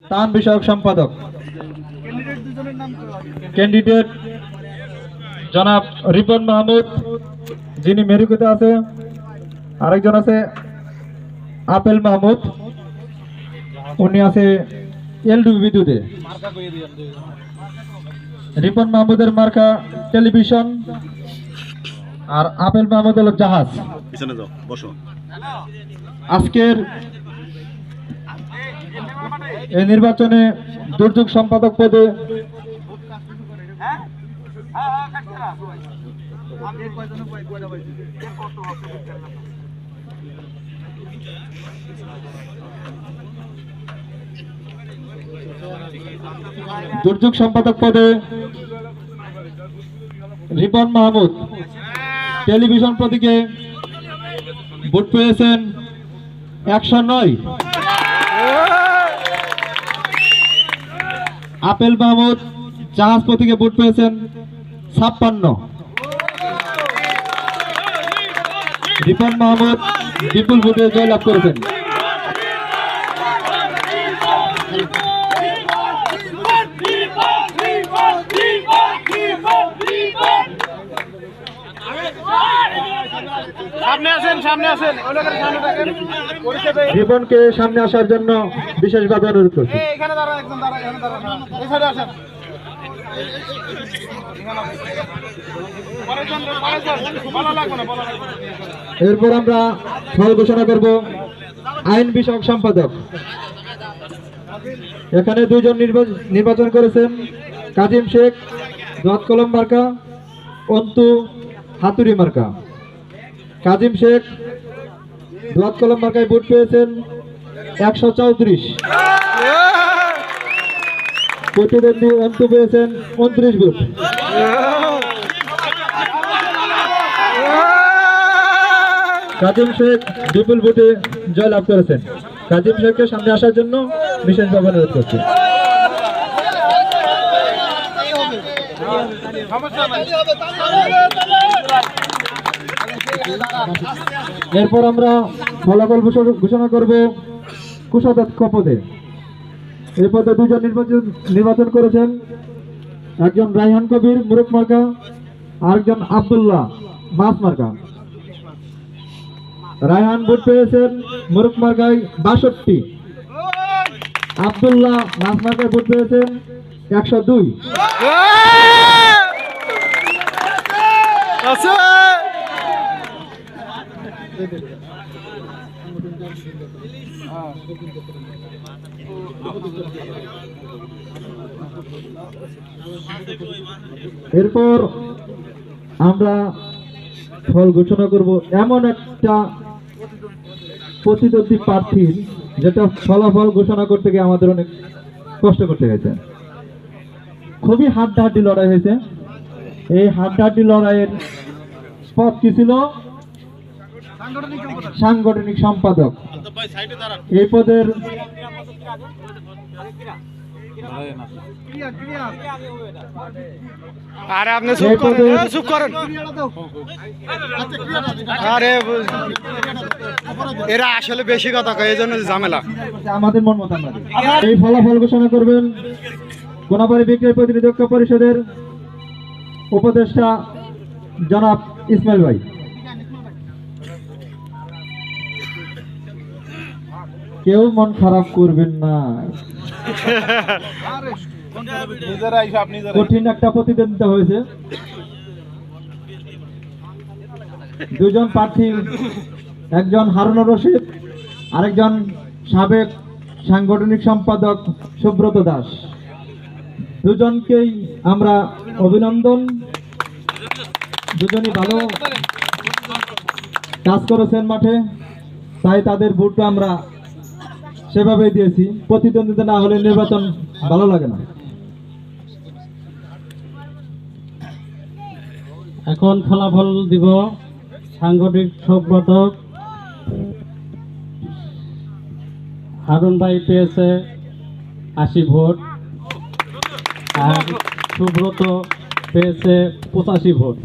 ত্রাণ বিষয়ক সম্পাদক। ক্যান্ডিডেট জনাব রিপন মাহমুদ, যিনি মেরিকুতে আছে। আরেকজন আছে আপেল মাহমুদ, উনি আছে এলডুবি বিদ্যুতে। রিপন মাহমুদের মার্কা টেলিভিশন, আর আপেল মাহমুদ হল জাহাজ। আজকের এই নির্বাচনে দুর্যোগ সম্পাদক পদে রিপন মাহমুদ টেলিভিশন প্রতীকে ভোট পেয়েছেন 109। আপেল মাহমুদ জাহাজ প্রতীকে ভোট পেয়েছেন 56। রিপন মাহমুদ বিপুল ভোটে জয়লাভ করেছেন। রিপনকে সামনে আসার জন্য বিশেষভাবে অনুরোধ করছি। এরপর আমরা ফল ঘোষণা করব। আইন বিষয়ক সম্পাদক, এখানে দুইজন নির্বাচন করেছেন, কাজিম শেখ দোয়াত কলম মার্কা, অন্তু হাতুড়ি মার্কা। কাজিম শেখ দোয়াত কলম মার্কায় ভোট পেয়েছেন 134। প্রতিদ্বন্দ্বী অন্তু পেয়েছেন 29 ভোট। কাজিম শেখ বিপুল ভোটে জয়লাভ করেছেন। কাজিম শেখকে সামনে আসার জন্য বিশেষভাবে অনুরোধ করছি। এরপর আমরা ফলাফল ঘোষণা করব কোষাধ্যক্ষ পদে। এই পদে দুজন নির্বাচন করেছেন, একজন রায়হান কবির মুরুক মার্কা, আরেকজন আব্দুল্লাহ মাছ মার্কা। রায়হান ভোট পেয়েছেন মুরুক মার্কায় 62। আব্দুল্লাহ মাছ মার্কায় ভোট পেয়েছেন 102। এরপর আমরা ফল ঘোষণা করব এমন একটা প্রতিদ্বন্দ্বী প্রার্থীর, যেটা ফলাফল ঘোষণা করতে গিয়ে আমাদের অনেক কষ্ট করতে হয়েছে। খুবই হাড্ডাহাড্ডি লড়াই হয়েছে। এই হাড্ডাহাড্ডি লড়াইয়ের পদ কি ছিল? সাংগঠনিক সম্পাদক। এই পদের আরে আপনি চুপ করেন। আরে এরা আসলে বেশি কথা কয়, এই জন্য ঝামেলা। আমাদের মন মতো এই ফলাফল ঘোষণা করবেন কোনাবাড়ী বিক্রয় প্রতিনিধিত্ব পরিষদের উপদেষ্টা জনাব ইসমাইল ভাই। কেউ মন খারাপ করবেন না, কঠিন একটা প্রতিদ্বন্দ্বিতা হয়েছে। দুজন প্রার্থী, একজন হারুনুর রশিদ, আরেকজন সাবেক সাংগঠনিক সম্পাদক সুব্রত দাস। দুজনকেই আমরা অভিনন্দন। দুজনই ভালো কাজ করেছেন মাঠে, তাই তাদের ভোটটা আমরা সেভাবেই দিয়েছি। প্রতিদ্বন্দ্বিতা না হলে নির্বাচন ভালো লাগে না। এখন ফলাফল দিব। সাংগঠনিক সম্পাদক হারুন ভাই পেয়েছে 80 ভোট, আর সুব্রত পেয়েছে 85 ভোট।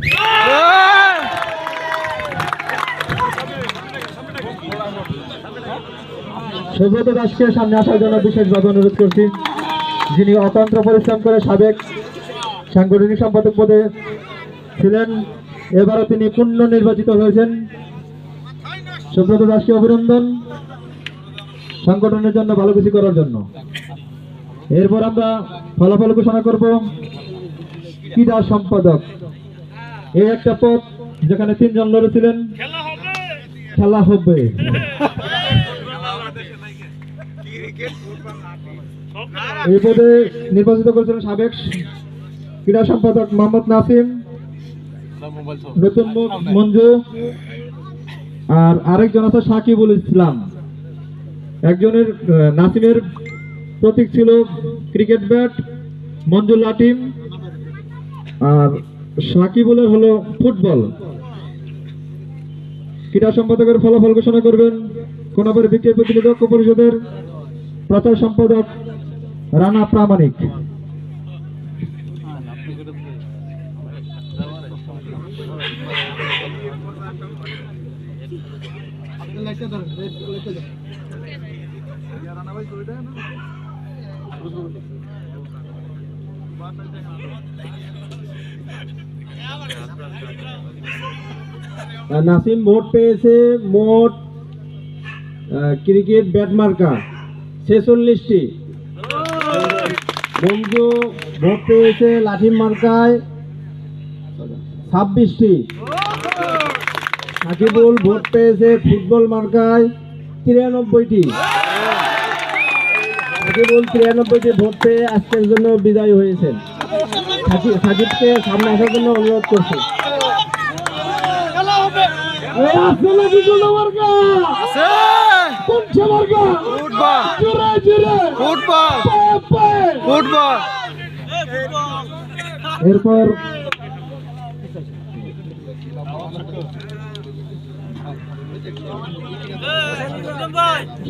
সুব্রত দাসকে সামনে আসার জন্য বিশেষভাবে অনুরোধ করছি, যিনি অতন্ত্র পরিশ্রম করে সাবেক সাংগঠনিক সম্পাদক পদে ছিলেন, এবারও তিনি পুনঃ নির্বাচিত হয়েছেন। সুব্রত দাসকে অভিনন্দন সংগঠনের জন্য ভালো কিছু করার জন্য। এরপর আমরা ফলাফল ঘোষণা করব। ক্রীড়া সম্পাদক, এই একটা পদ যেখানে 3 জন লড়েছিলেন। খেলা হবে। এই পদে নির্বাচিত করেছিলেন সাবেক ক্রীড়া সম্পাদক মোহাম্মদ নাসিম, নতুন মুখ মঞ্জু, আর আরেকজন আছে সাকিবুল ইসলাম। একজনের নাসিমের প্রতীক ছিল ক্রিকেট ব্যাট, মঞ্জু লাঠিম, আর সাকিবুলের হলো ফুটবল। ক্রীড়া সম্পাদকের ফলাফল ঘোষণা করবেন কোনাবাড়ী বিক্রয় প্রতিনিধি ঐক্য পরিষদের প্রচার সম্পাদক রানা প্রামাণিক। নাসিম ভোট পেয়েছে মোট ক্রিকেট ব্যাট মার্কা 46টি। মঞ্জু ভোট পেয়েছে লাঠি মার্কায় 26টি। সাকিবুল ভোট পেয়েছে ফুটবল মার্কায় 93টি। সাকিবুল 93টি ভোট পেয়ে আজকের জন্য বিদায় হয়েছেন। সাকিবকে সামনে আসার জন্য অনুরোধ করছি। এরপর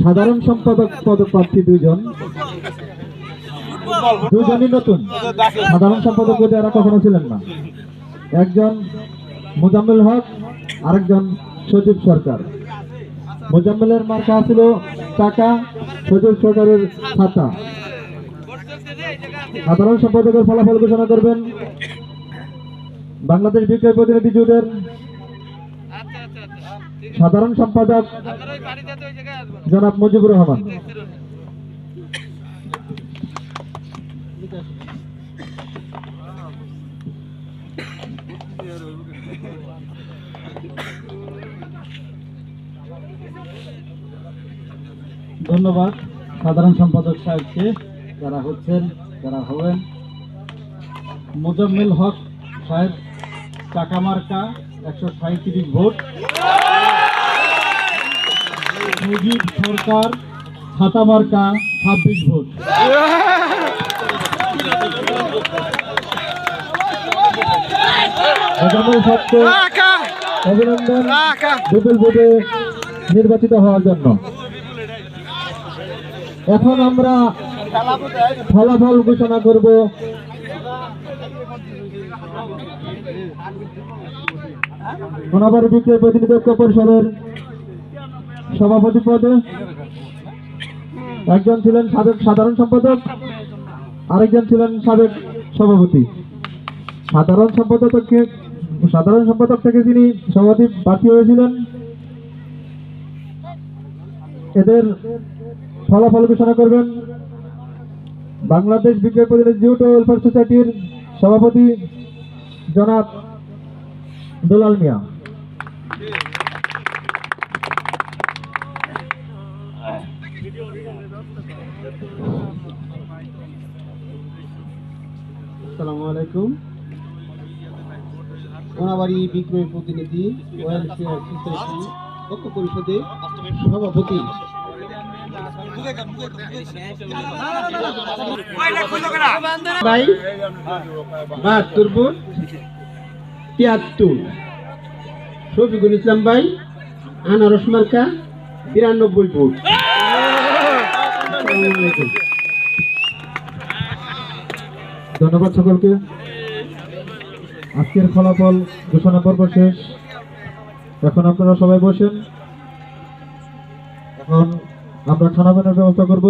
সাধারণ সম্পাদক পদপ্রার্থী দুজনই নতুন। সাধারণ সম্পাদক পদে এরা কখনো ছিলেন না। একজন মোজাম্মেল হক, আরেকজন সজীব সরকার। মোজাম্মেলের মার্কা ছিল টাকা, সজীব সরকারের ছাতা। সাধারণ সম্পাদকের ফলাফল ঘোষণা করবেন বাংলাদেশ বিক্রয় প্রতিনিধি জোটের সাধারণ সম্পাদক জনাব মুজিবুর রহমান। ধন্যবাদ সাধারণ সম্পাদক সাহেবকে। যারা হবেন মোজাম্মেল হক সাহেব, টাকা মার্কা 137 ভোট। মুজিব সরকার ছাতা মার্কা 26 ভোট। অভিনন্দন বিপুল ভোটে নির্বাচিত হওয়ার জন্য। এখন আমরা ফলাফল ঘোষণা করব কোনাবাড়ী বিক্রয় প্রতিনিধি ঐক্য পরিষদের সভাপতি পদে একজন ছিলেন সাবেক সাধারণ সম্পাদক, আরেকজন ছিলেন সাবেক সভাপতি। সাধারণ সম্পাদক থেকে তিনি সভাপতি প্রার্থী হয়েছিলেন। এদের ফলাফল ঘোষণা করবেন বাংলাদেশ বিক্রয় প্রতিনিধি জুট ও ওয়েলফেয়ার সোসাইটির সভাপতি জনাব দুলাল মিয়া। আসসালামু আলাইকুম। কোনাবাড়ী বিক্রয় প্রতিনিধি ওয়েলফেয়ার সোসাইটি ঐক্য পরিষদে সভাপতি ভাই 72 ভোট 73। শফিকুল ইসলাম ভাই আনারস মার্কা 93 ভোট। ধন্যবাদ সকলকে। আজকের ফলাফল ঘোষণা পর্ব শেষ। এখন আপনারা সবাই বসেন। এখন আমরা খানাপানের ব্যবস্থা করব।